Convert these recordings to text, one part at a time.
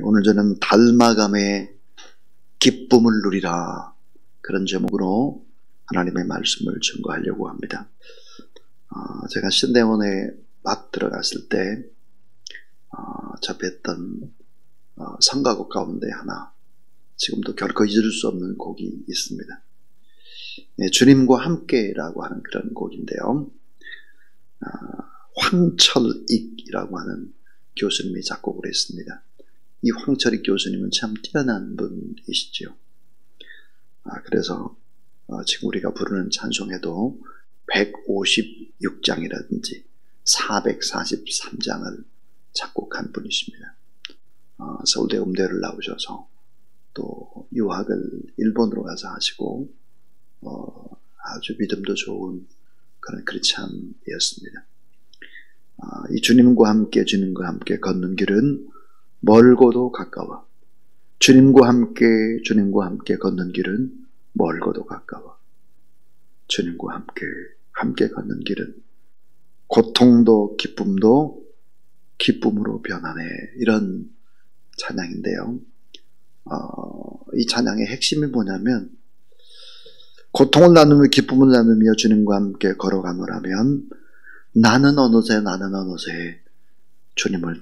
오늘 저는 닮아감의 기쁨을 누리라, 그런 제목으로 하나님의 말씀을 증거하려고 합니다. 제가 신대원에 막 들어갔을 때 접했던 성가곡 가운데 하나, 지금도 결코 잊을 수 없는 곡이 있습니다. 주님과 함께라고 하는 그런 곡인데요. 황철익이라고 하는 교수님이 작곡을 했습니다. 이 황철익 교수님은 참 뛰어난 분이시죠. 그래서 지금 우리가 부르는 찬송에도 156장이라든지 443장을 작곡한 분이십니다. 서울대 음대를 나오셔서 또 유학을 일본으로 가서 하시고 아주 믿음도 좋은 그런 크리스찬이었습니다. 이 주님과 함께 걷는 길은 멀고도 가까워. 주님과 함께 걷는 길은 멀고도 가까워. 주님과 함께 걷는 길은 고통도 기쁨도 기쁨으로 변하네. 이런 찬양인데요. 이 찬양의 핵심이 뭐냐면, 고통을 나누며 기쁨을 나누며 주님과 함께 걸어가노라면 나는 어느새 주님을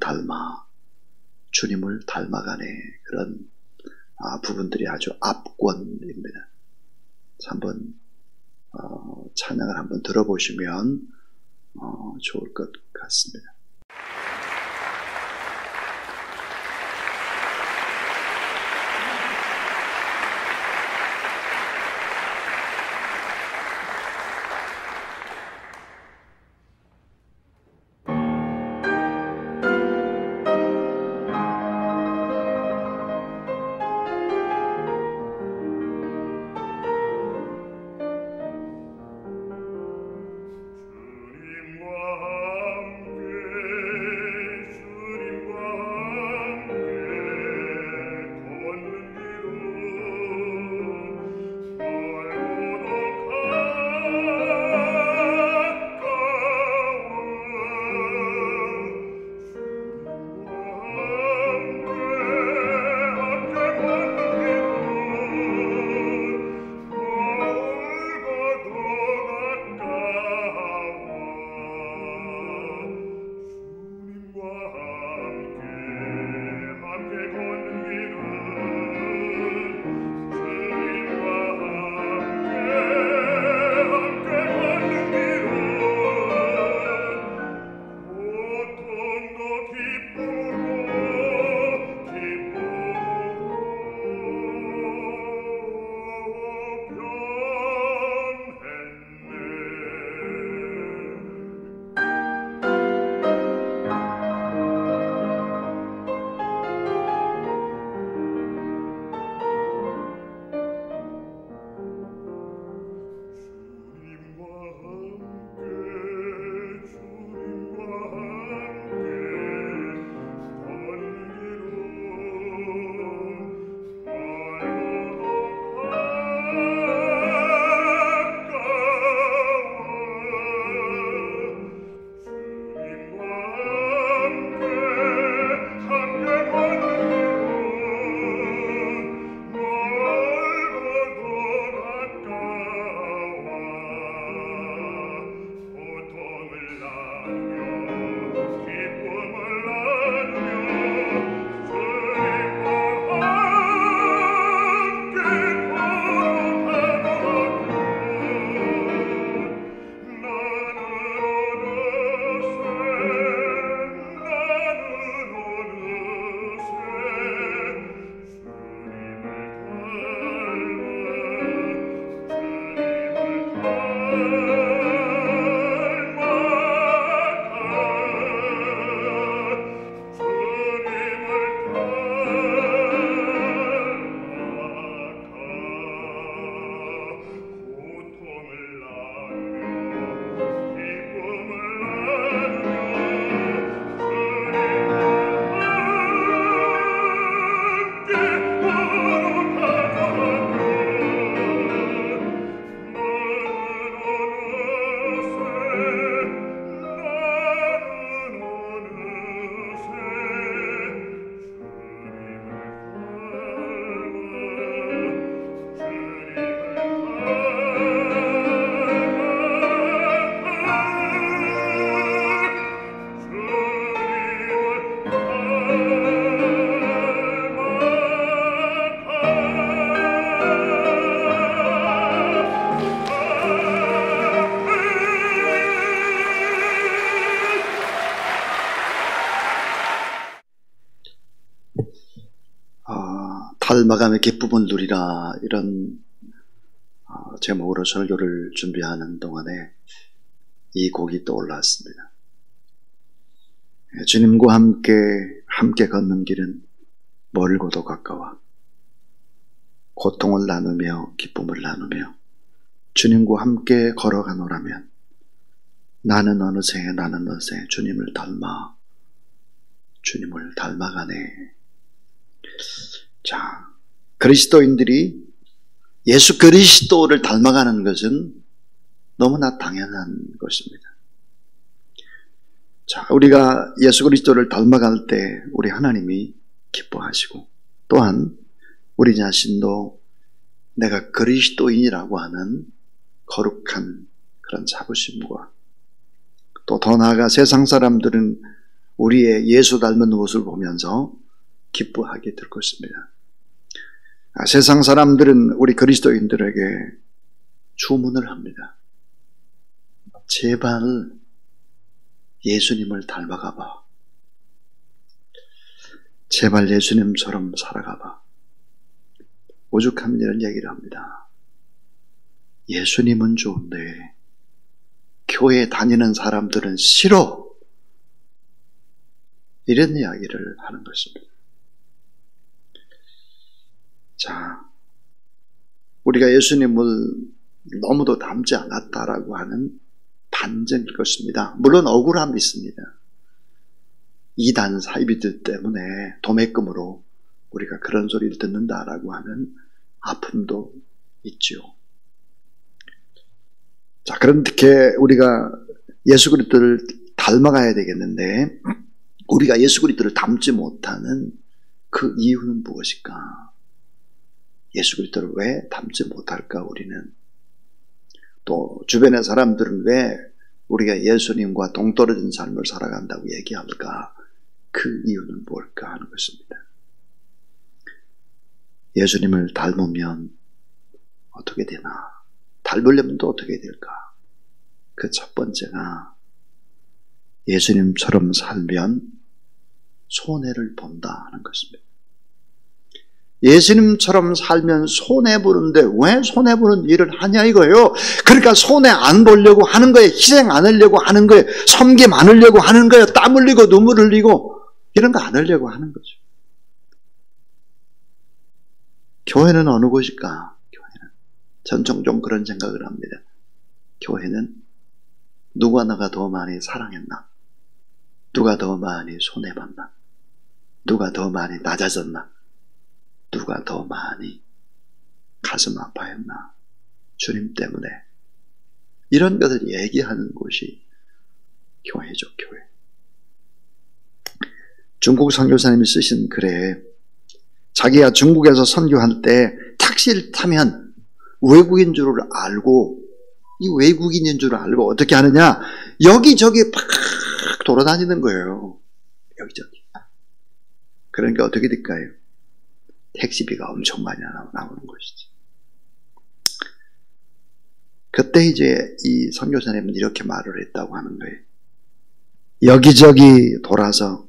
닮아가네. 그런 부분들이 아주 압권입니다. 한번 찬양을 한번 들어보시면 좋을 것 같습니다. 주님과 함께 닮아감의 기쁨을 누리라, 이런 제목으로 설교를 준비하는 동안에 이 곡이 떠올랐습니다. 주님과 함께 걷는 길은 멀고도 가까워 고통을 나누며 기쁨을 나누며 주님과 함께 걸어가노라면 나는 어느새 주님을 닮아가네. 자, 그리스도인들이 예수 그리스도를 닮아가는 것은 너무나 당연한 것입니다. 자, 우리가 예수 그리스도를 닮아갈 때 우리 하나님이 기뻐하시고, 또한 우리 자신도 내가 그리스도인이라고 하는 거룩한 그런 자부심과, 또 더 나아가 세상 사람들은 우리의 예수 닮은 모습을 보면서 기뻐하게 될 것입니다. 세상 사람들은 우리 그리스도인들에게 주문을 합니다. 제발 예수님을 닮아가봐. 제발 예수님처럼 살아가봐. 오죽하면 이런 얘기를 합니다. 예수님은 좋은데 교회 다니는 사람들은 싫어. 이런 이야기를 하는 것입니다. 자, 우리가 예수님을 너무도 닮지 않았다라고 하는 반증일 것입니다. 물론 억울함이 있습니다. 이단 사이비들 때문에 도매금으로 우리가 그런 소리를 듣는다라고 하는 아픔도 있죠. 자, 그렇게 우리가 예수 그리스도를 닮아가야 되겠는데, 우리가 예수 그리스도를 닮지 못하는 그 이유는 무엇일까? 예수 그리스도를 왜 닮지 못할까, 우리는? 또 주변의 사람들은 왜 우리가 예수님과 동떨어진 삶을 살아간다고 얘기할까? 그 이유는 뭘까 하는 것입니다. 예수님을 닮으면 어떻게 되나? 닮으려면 또 어떻게 될까? 그 첫 번째가 예수님처럼 살면 손해를 본다 하는 것입니다. 예수님처럼 살면 손해보는데 왜 손해보는 일을 하냐 이거예요. 그러니까 손해 안 보려고 하는 거예요. 희생 안 하려고 하는 거예요. 섬김 안 하려고 하는 거예요. 땀 흘리고 눈물 흘리고 이런 거 안 하려고 하는 거죠. 교회는 어느 곳일까? 교회는. 전 종종 그런 생각을 합니다. 교회는 누가 나가 더 많이 사랑했나? 누가 더 많이 손해봤나? 누가 더 많이 낮아졌나? 누가 더 많이 가슴 아파했나? 주님 때문에. 이런 것을 얘기하는 곳이 교회죠, 교회. 중국 선교사님이 쓰신 글에 자기가 중국에서 선교할 때 택시를 타면 외국인 줄 알고, 이 외국인인 줄 알고 어떻게 하느냐? 여기저기 팍 돌아다니는 거예요. 여기저기. 그러니까 어떻게 될까요? 택시비가 엄청 많이 나오는 것이지. 그때 이제 이 선교사님은 이렇게 말을 했다고 하는 거예요. 여기저기 돌아서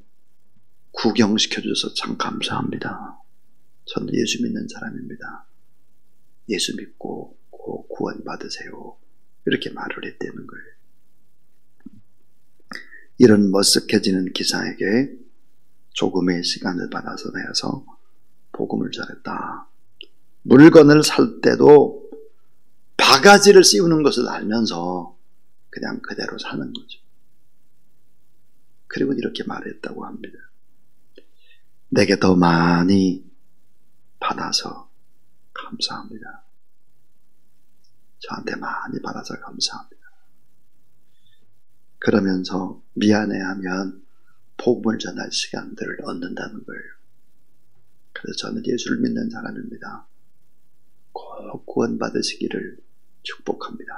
구경시켜줘서 참 감사합니다. 저는 예수 믿는 사람입니다. 예수 믿고 구원 받으세요. 이렇게 말을 했다는 거예요. 이런 머쓱해지는 기사에게 조금의 시간을 받아서 내서 복음을 전했다. 물건을 살 때도 바가지를 씌우는 것을 알면서 그냥 그대로 사는 거죠. 그리고 이렇게 말했다고 합니다. 내게 더 많이 받아서 감사합니다. 저한테 많이 받아서 감사합니다. 그러면서 미안해하면 복음을 전할 시간들을 얻는다는 거예요. 그래서 저는 예수를 믿는 사람입니다. 꼭 구원 받으시기를 축복합니다.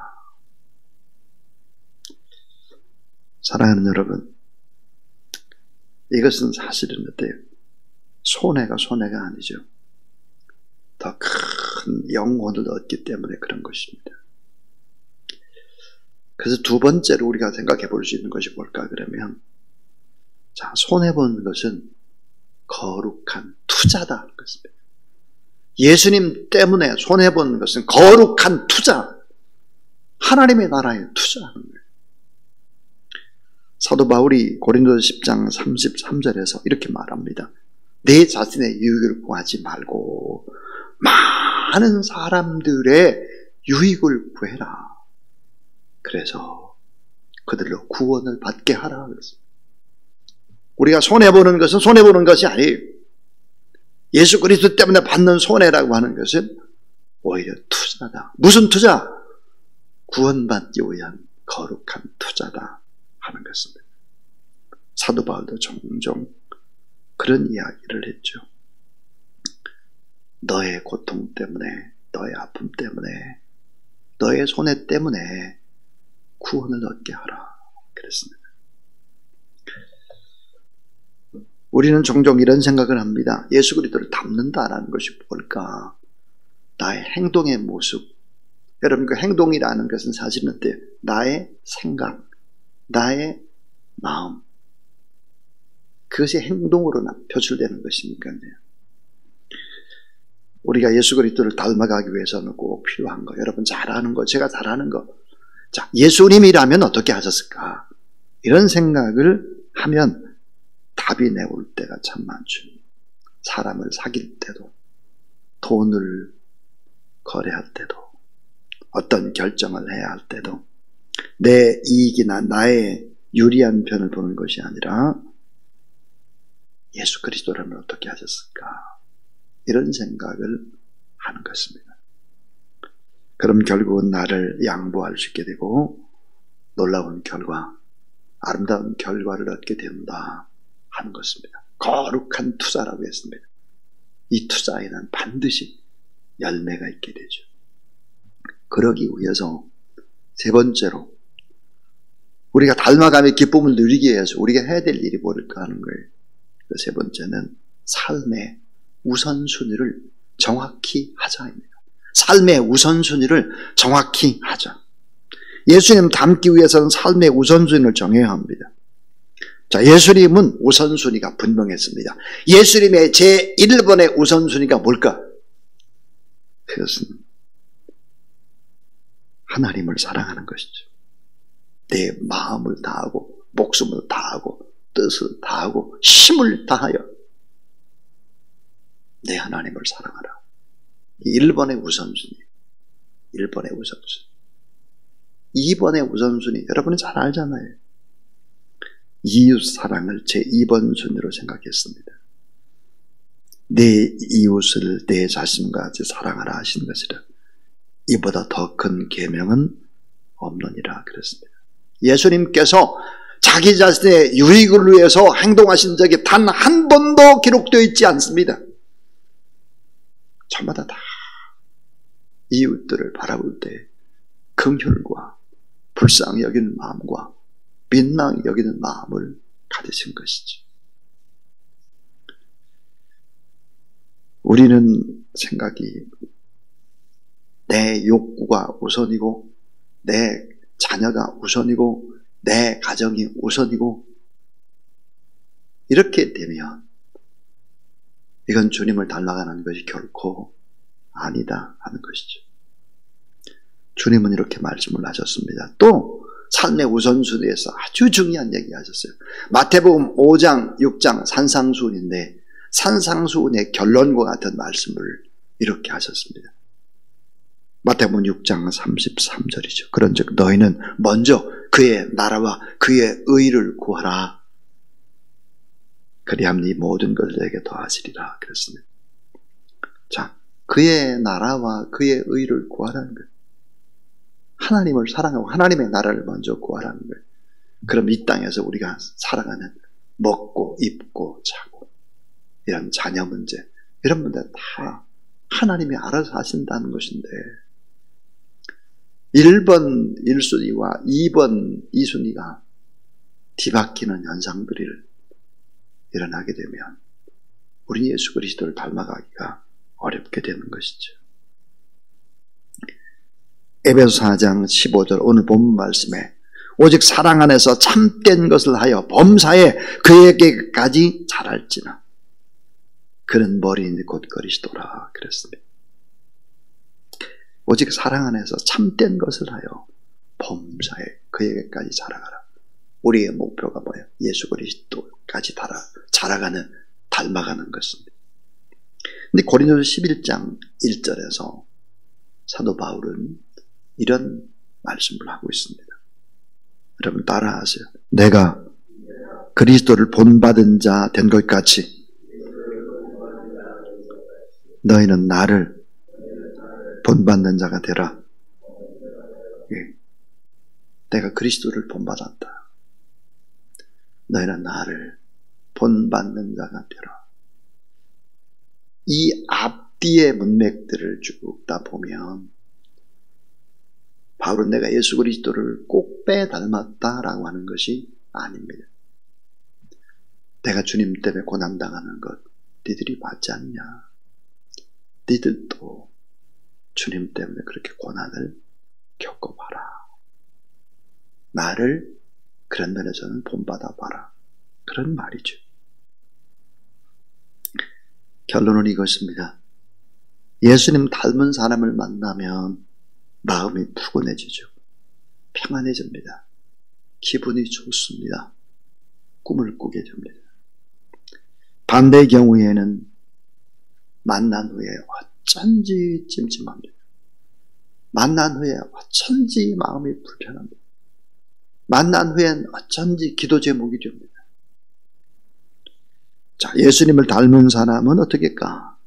사랑하는 여러분, 이것은 사실은 어때요? 손해가 아니죠. 더 큰 영혼을 얻기 때문에 그런 것입니다. 그래서 두 번째로 우리가 생각해 볼 수 있는 것이 뭘까 그러면, 자, 손해보는 것은 거룩한 투자다 하는 것입니다. 예수님 때문에 손해본 것은 거룩한 투자, 하나님의 나라에 투자하는 거예요. 사도 바울이 고린도서 10장 33절에서 이렇게 말합니다. 내 자신의 유익을 구하지 말고 많은 사람들의 유익을 구해라. 그래서 그들로 구원을 받게 하라 그랬어요. 우리가 손해보는 것은 손해보는 것이 아니에요. 예수 그리스도 때문에 받는 손해라고 하는 것은 오히려 투자다. 무슨 투자? 구원받기 위한 거룩한 투자다 하는 것입니다. 사도 바울도 종종 그런 이야기를 했죠. 너의 고통 때문에, 너의 아픔 때문에, 너의 손해 때문에 구원을 얻게 하라 그랬습니다. 우리는 종종 이런 생각을 합니다. 예수 그리스도를 닮는다라는 것이 뭘까? 나의 행동의 모습. 여러분, 그 행동이라는 것은 사실은 나의 생각, 나의 마음, 그것이 행동으로 표출되는 것이니까요. 우리가 예수 그리스도를 닮아가기 위해서는 꼭 필요한 거, 여러분 잘 아는 거, 제가 잘 아는 거. 자, 예수님이라면 어떻게 하셨을까? 이런 생각을 하면 답이 내올 때가 참 많죠. 사람을 사귈 때도, 돈을 거래할 때도, 어떤 결정을 해야 할 때도 내 이익이나 나의 유리한 편을 보는 것이 아니라 예수 그리스도라면 어떻게 하셨을까? 이런 생각을 하는 것입니다. 그럼 결국은 나를 양보할 수 있게 되고 놀라운 결과, 아름다운 결과를 얻게 된다 하는 것입니다. 거룩한 투자라고 했습니다. 이 투자에는 반드시 열매가 있게 되죠. 그러기 위해서 세 번째로 우리가 닮아감의 기쁨을 누리기 위해서 우리가 해야 될 일이 뭘까 하는 거예요. 그 세 번째는 삶의 우선순위를 정확히 하자입니다. 삶의 우선순위를 정확히 하자. 예수님 닮기 위해서는 삶의 우선순위를 정해야 합니다. 자, 예수님은 우선순위가 분명했습니다. 예수님의 제1번의 우선순위가 뭘까? 그것은 하나님을 사랑하는 것이죠. 내 마음을 다하고 목숨을 다하고 뜻을 다하고 힘을 다하여 내 하나님을 사랑하라. 1번의 우선순위, 1번의 우선순위. 2번의 우선순위, 여러분은 잘 알잖아요. 이웃 사랑을 제 2번 순위로 생각했습니다. 내 이웃을 내 자신과 같이 사랑하라 하신 것이라. 이보다 더 큰 계명은 없느니라 그랬습니다. 예수님께서 자기 자신의 유익을 위해서 행동하신 적이 단 한 번도 기록되어 있지 않습니다. 저마다 다 이웃들을 바라볼 때 긍휼과 불쌍히 여기는 마음과 민망히 여기는 마음을 가지신 것이죠. 우리는 생각이 내 욕구가 우선이고 내 자녀가 우선이고 내 가정이 우선이고 이렇게 되면 이건 주님을 닮아가는 것이 결코 아니다 하는 것이죠. 주님은 이렇게 말씀을 하셨습니다. 또 삶의 우선순위에서 아주 중요한 얘기 하셨어요. 마태복음 5장, 6장 산상수훈인데 산상수훈의 결론과 같은 말씀을 이렇게 하셨습니다. 마태복음 6장 33절이죠. 그런즉 너희는 먼저 그의 나라와 그의 의를 구하라. 그리하면 이 모든 것을 너에게 더하시리라 그랬습니다. 자, 그의 나라와 그의 의를 구하라는 거예요. 하나님을 사랑하고 하나님의 나라를 먼저 구하라는 거예요. 그럼 이 땅에서 우리가 살아가는 먹고 입고 자고 이런 자녀 문제 이런 문제 다 하나님이 알아서 하신다는 것인데 1번 1순위와 2번 2순위가 뒤바뀌는 현상들이 일어나게 되면 우리 예수 그리스도를 닮아가기가 어렵게 되는 것이죠. 에베소 4장 15절 오늘 본문 말씀에 오직 사랑 안에서 참된 것을 하여 범사에 그에게까지 자랄지나 그는 머리인 곧 그리스도라 그랬습니다. 오직 사랑 안에서 참된 것을 하여 범사에 그에게까지 자라가라. 우리의 목표가 뭐예요? 예수 그리스도까지 자라가는, 닮아가는 것입니다. 근데 고린도서 11장 1절에서 사도 바울은 이런 말씀을 하고 있습니다. 여러분 따라하세요. 내가 그리스도를 본받은 자 된 것 같이 너희는 나를 본받는 자가 되라. 예. 내가 그리스도를 본받았다. 너희는 나를 본받는 자가 되라. 이 앞뒤의 문맥들을 쭉 다 보면 바울은 내가 예수 그리스도를 꼭 빼닮았다라고 하는 것이 아닙니다. 내가 주님 때문에 고난당하는 것 니들이 봤지 않냐? 니들도 주님 때문에 그렇게 고난을 겪어봐라. 나를 그런 면에서는 본받아봐라. 그런 말이죠. 결론은 이것입니다. 예수님 닮은 사람을 만나면 마음이 푸근해지죠. 평안해집니다. 기분이 좋습니다. 꿈을 꾸게 됩니다. 반대의 경우에는 만난 후에 어쩐지 찜찜합니다. 만난 후에 어쩐지 마음이 불편합니다. 만난 후엔 어쩐지 기도 제목이 됩니다. 자, 예수님을 닮은 사람은 어떻게일까?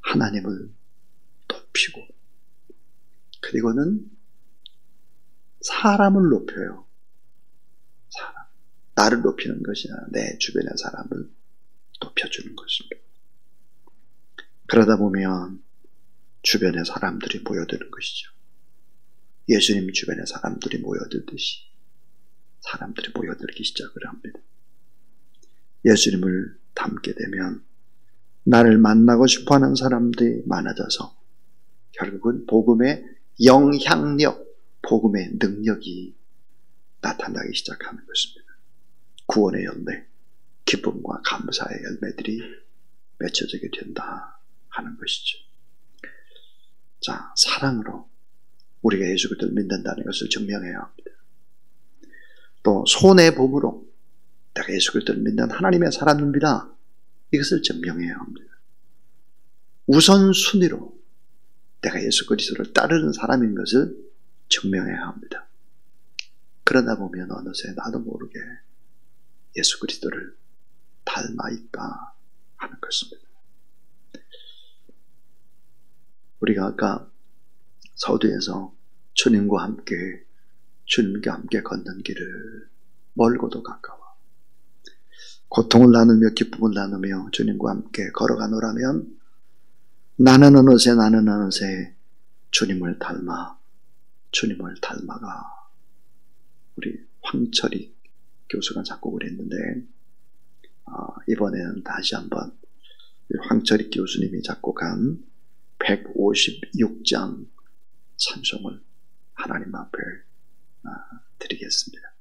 하나님을 높이고 그리고는 사람을 높여요. 사람. 나를 높이는 것이 아니라 내 주변의 사람을 높여주는 것입니다. 그러다 보면 주변에 사람들이 모여드는 것이죠. 예수님 주변에 사람들이 모여들듯이 사람들이 모여들기 시작을 합니다. 예수님을 닮게 되면 나를 만나고 싶어하는 사람들이 많아져서 결국은 복음의 영향력, 복음의 능력이 나타나기 시작하는 것입니다. 구원의 열매, 기쁨과 감사의 열매들이 맺혀지게 된다 하는 것이죠. 자, 사랑으로 우리가 예수 그리스도를 믿는다는 것을 증명해야 합니다. 또 손해봄으로 내가 예수 그리스도를 믿는 하나님의 사람입니다. 이것을 증명해야 합니다. 우선순위로 내가 예수 그리스도를 따르는 사람인 것을 증명해야 합니다. 그러다 보면 어느새 나도 모르게 예수 그리스도를 닮아있다 하는 것입니다. 우리가 아까 서두에서 주님과 함께 걷는 길을 멀고도 가까워 고통을 나누며 기쁨을 나누며 주님과 함께 걸어가노라면 나는 어느새 주님을 닮아가 우리 황철익 교수가 작곡을 했는데 이번에는 다시 한번 황철익 교수님이 작곡한 156장 찬송을 하나님 앞에 드리겠습니다.